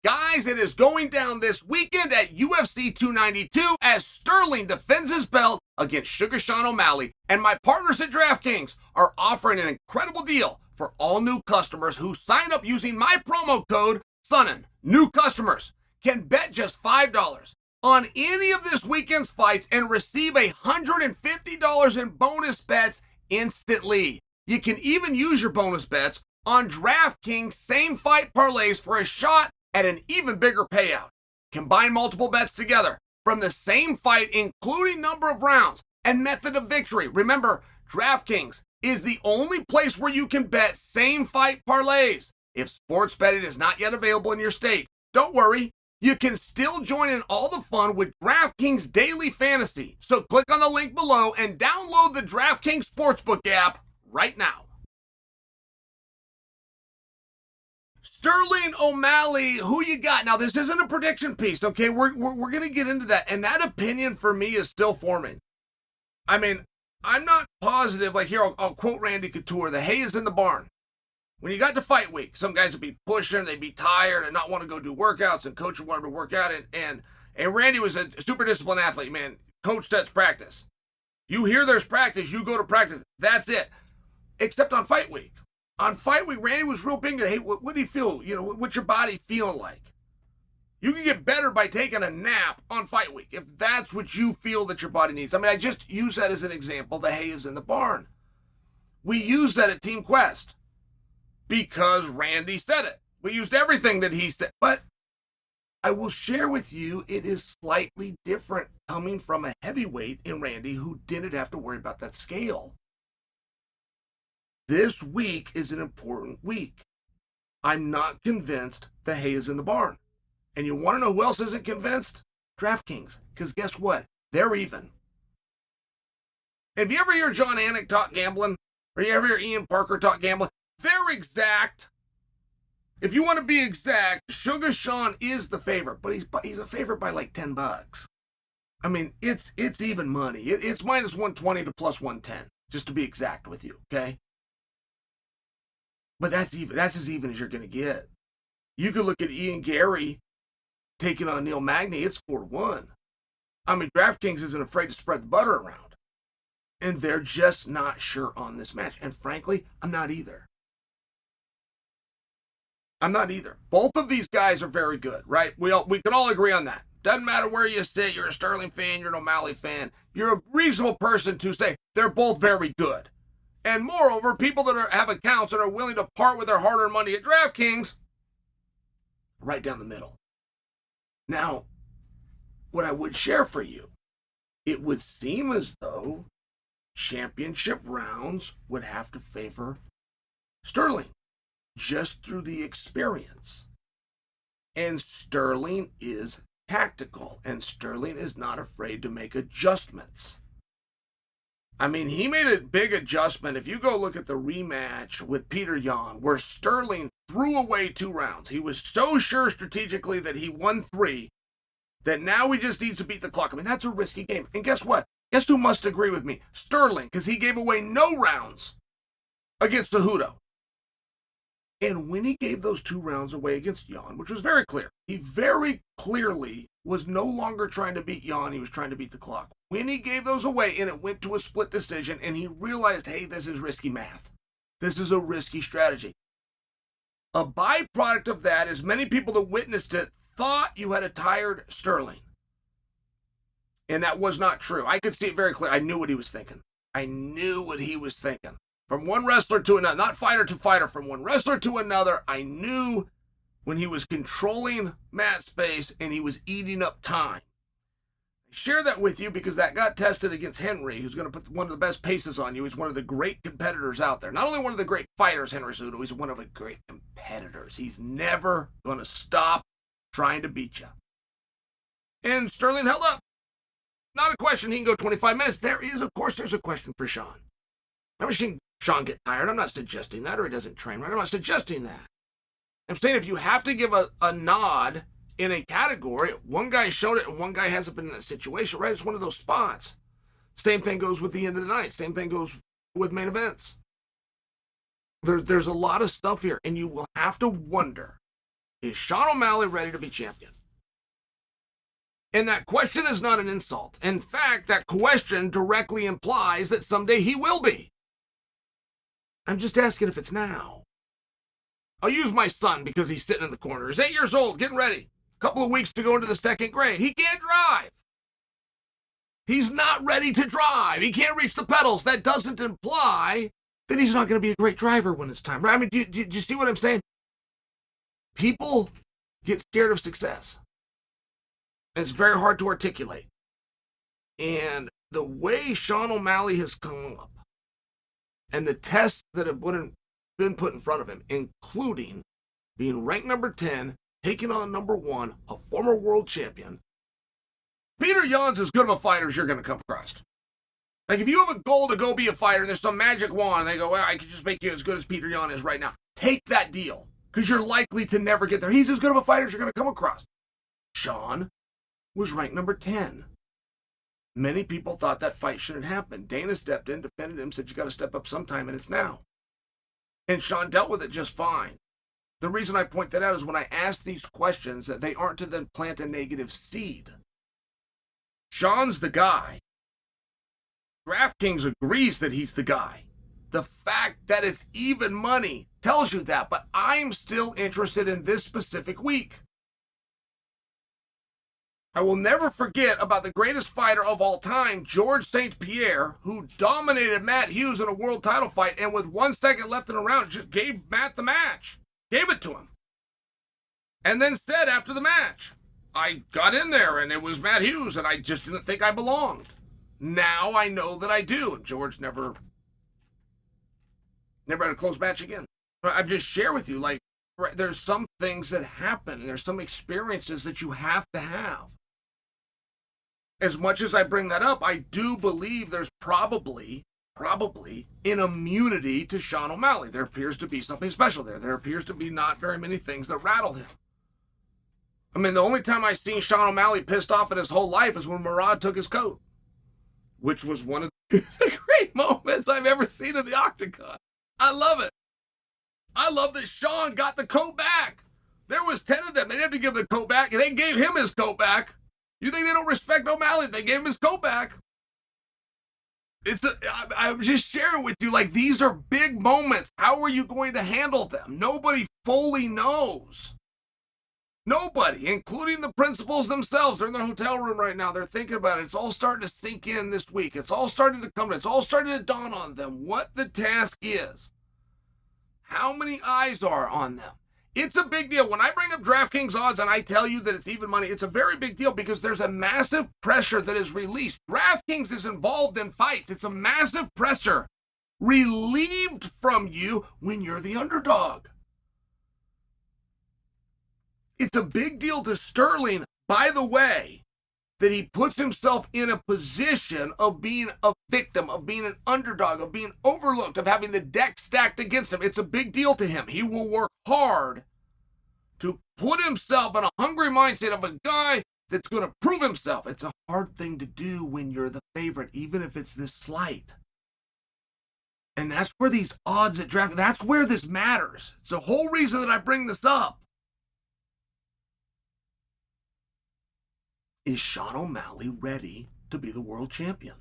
Guys, it is going down this weekend at UFC 292 as Sterling defends his belt against Suga Sean O'Malley. And my partners at DraftKings are offering an incredible deal for all new customers who sign up using my promo code Sonnen. New customers can bet just $5 on any of this weekend's fights and receive $150 in bonus bets instantly. You can even use your bonus bets on DraftKings same fight parlays for a shot at an even bigger payout. Combine multiple bets together from the same fight, including number of rounds and method of victory. Remember, DraftKings is the only place where you can bet same fight parlays. If sports betting is not yet available in your state, don't worry. You can still join in all the fun with DraftKings Daily Fantasy. So click on the link below and download the DraftKings Sportsbook app right now. Sterling O'Malley, who you got? Now, this isn't a prediction piece, okay? We're going to get into that. And that opinion for me is still forming. I mean, I'm not positive. Like here, I'll quote Randy Couture, the hay is in the barn. When you got to fight week, some guys would be pushing, they'd be tired and not want to go do workouts, and coach would want them to work out. And Randy was a super disciplined athlete, man. Coach sets practice. You hear there's practice, you go to practice. That's it. Except on fight week. On fight week, Randy was real big. Hey, what do you feel? You know, what's your body feeling like? You can get better by taking a nap on fight week if that's what you feel that your body needs. I mean, I just use that as an example. The hay is in the barn. We use that at Team Quest because Randy said it. We used everything that he said. But I will share with you, it is slightly different coming from a heavyweight in Randy who didn't have to worry about that scale. This week is an important week. I'm not convinced the hay is in the barn. And you want to know who else isn't convinced? DraftKings. Because guess what? They're even. Have you ever hear John Anik talk gambling? Or you ever hear Ian Parker talk gambling? They're exact. If you want to be exact, Suga Sean is the favorite, but he's a favorite by like $10. I mean, it's even money. It's minus 120 to plus 110, just to be exact with you, okay? But that's as even as you're going to get. You could look at Ian Gary taking on Neil Magny. It's 4-1. I mean, DraftKings isn't afraid to spread the butter around. And they're just not sure on this match. And frankly, I'm not either. Both of these guys are very good, right? We can all agree on that. Doesn't matter where you sit. You're a Sterling fan. You're an O'Malley fan. You're a reasonable person to say they're both very good. And moreover, people that have accounts and are willing to part with their hard-earned money at DraftKings, right down the middle. Now, what I would share for you, it would seem as though championship rounds would have to favor Sterling, just through the experience. And Sterling is tactical, and Sterling is not afraid to make adjustments. I mean, he made a big adjustment. If you go look at the rematch with Peter Yan, where Sterling threw away 2 rounds, he was so sure strategically that he won 3, that now he just needs to beat the clock. I mean, that's a risky game. And guess what? Guess who must agree with me? Sterling, because he gave away no rounds against Cejudo. And when he gave those 2 rounds away against Yan, which was very clear, he very clearly was no longer trying to beat Yan, he was trying to beat the clock. When he gave those away and it went to a split decision and he realized, hey, this is risky math. This is a risky strategy. A byproduct of that is many people that witnessed it thought you had a tired Sterling. And that was not true. I could see it very clear. I knew what he was thinking. From one wrestler to another, not fighter to fighter, from one wrestler to another, I knew when he was controlling mat space and he was eating up time. I share that with you because that got tested against Henry, who's going to put one of the best paces on you. He's one of the great competitors out there. Not only one of the great fighters, Henry Cejudo, he's one of the great competitors. He's never going to stop trying to beat you. And Sterling held up. Not a question he can go 25 minutes. There's a question for Sean. I've seen Sean get tired. I'm not suggesting that, or he doesn't train right. I'm not suggesting that. I'm saying if you have to give a nod in a category, one guy showed it and one guy hasn't been in that situation, right? It's one of those spots. Same thing goes with the end of the night. Same thing goes with main events. There's a lot of stuff here, and you will have to wonder Is Sean O'Malley ready to be champion? And that question is not an insult. In fact, that question directly implies that someday he will be. I'm just asking if it's now. I'll use my son because he's sitting in the corner. He's 8 years old, getting ready. A couple of weeks to go into the second grade. He can't drive. He's not ready to drive. He can't reach the pedals. That doesn't imply that he's not going to be a great driver when it's time. Right? I mean, do you see what I'm saying? People get scared of success. It's very hard to articulate. And the way Sean O'Malley has come up and the tests that have been put in front of him, including being ranked number 10, taking on number 1, a former world champion, Peter Yan's as good of a fighter as you're going to come across. Like, if you have a goal to go be a fighter and there's some magic wand, and they go, well, I could just make you as good as Peter Yan is right now. Take that deal, because you're likely to never get there. He's as good of a fighter as you're going to come across. Sean was ranked number 10. Many people thought that fight shouldn't happen. Dana stepped in, defended him, said you got to step up sometime, and it's now. And Sean dealt with it just fine. The reason I point that out is when I ask these questions, that they aren't to then plant a negative seed. Sean's the guy. DraftKings agrees that he's the guy. The fact that it's even money tells you that, but I'm still interested in this specific week. I will never forget about the greatest fighter of all time, George St. Pierre, who dominated Matt Hughes in a world title fight, and with 1 second left in the round, just gave Matt the match. Gave it to him. And then said after the match, I got in there and it was Matt Hughes and I just didn't think I belonged. Now I know that I do. And George never had a close match again. I just share with you, like, there's some things that happen. There's some experiences that you have to have. As much as I bring that up, I do believe there's probably an immunity to Sean O'Malley. There appears to be something special there. There appears to be not very many things that rattled him. I mean, the only time I've seen Sean O'Malley pissed off in his whole life is when Murad took his coat, which was one of the great moments I've ever seen in the octagon. I love it. I love that Sean got the coat back. There was 10 of them. They didn't have to give the coat back, and they gave him his coat back. You think they don't respect O'Malley? They gave him his coat back. I'm just sharing with you, like, these are big moments. How are you going to handle them? Nobody fully knows. Nobody, including the principals themselves. They're in their hotel room right now. They're thinking about it. It's all starting to sink in this week. It's all starting to come. It's all starting to dawn on them what the task is. How many eyes are on them? It's a big deal. When I bring up DraftKings odds and I tell you that it's even money, it's a very big deal because there's a massive pressure that is released. DraftKings is involved in fights. It's a massive pressure relieved from you when you're the underdog. It's a big deal to Sterling, by the way, that he puts himself in a position of being a victim, of being an underdog, of being overlooked, of having the deck stacked against him. It's a big deal to him. He will work hard to put himself in a hungry mindset of a guy that's going to prove himself. It's a hard thing to do when you're the favorite, even if it's this slight. And that's where these odds at draft, that's where this matters. It's the whole reason that I bring this up. Is Sean O'Malley ready to be the world champion?